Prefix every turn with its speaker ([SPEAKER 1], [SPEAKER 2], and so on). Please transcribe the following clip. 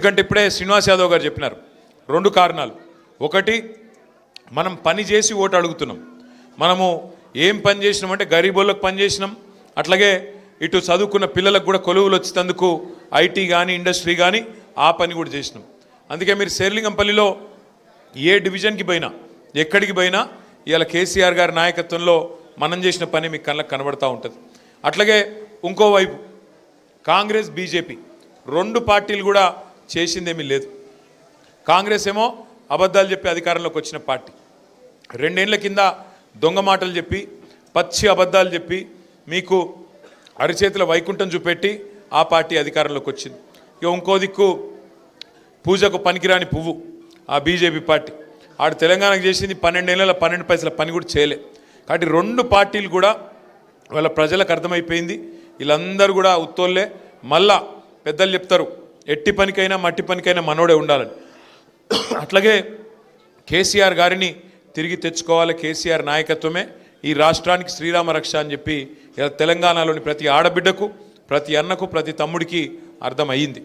[SPEAKER 1] ఎందుకంటే ఇప్పుడే శ్రీనివాస్ యాదవ్ గారు చెప్పినారు 2 కారణాలు. ఒకటి, మనం పని చేసి ఓటు అడుగుతున్నాం. మనము ఏం పని చేసినామంటే గరీబోళ్ళకు పని చేసినాం, అట్లాగే ఇటు చదువుకున్న పిల్లలకు కూడా కొలువులు వచ్చేందుకు ఐటీ కానీ ఇండస్ట్రీ కానీ ఆ పని కూడా చేసినాం. అందుకే మీరు శేర్లింగంపల్లిలో ఏ డివిజన్కి పోయినా ఎక్కడికి పోయినా ఇవాళ కేసీఆర్ గారి నాయకత్వంలో మనం చేసిన పని మీకు కళ్ళకు కనబడతా ఉంటుంది. అట్లాగే ఇంకోవైపు కాంగ్రెస్ బీజేపీ 2 పార్టీలు కూడా చేసిందేమీ లేదు. కాంగ్రెస్ ఏమో అబద్ధాలు చెప్పి అధికారంలోకి వచ్చిన పార్టీ, 2 ఏళ్ల కింద దొంగ మాటలు చెప్పి పచ్చి అబద్ధాలు చెప్పి మీకు అరిచేతుల వైకుంఠం చూపెట్టి ఆ పార్టీ అధికారంలోకి వచ్చింది. ఇక ఇంకో దిక్కు పూజకు పనికిరాని పువ్వు ఆ బీజేపీ పార్టీ, ఆడు తెలంగాణకు చేసింది 12 ఏళ్ళ 12 పైసల పని కూడా చేయలే. కాబట్టి 2 పార్టీలు కూడా వాళ్ళ ప్రజలకు అర్థమైపోయింది, వీళ్ళందరూ కూడా ఉత్తోళ్ళే. మళ్ళా పెద్దలు చెప్తారు ఎట్టి పనికైనా మట్టి పనికైనా మనోడే ఉండాలని. అట్లాగే కేసీఆర్ గారిని తిరిగి తెచ్చుకోవాలి, కేసీఆర్ నాయకత్వమే ఈ రాష్ట్రానికి శ్రీరామ రక్ష అని చెప్పి ఇలా తెలంగాణలోని ప్రతి ఆడబిడ్డకు, ప్రతి అన్నకు, ప్రతి తమ్ముడికి అర్థమయ్యింది.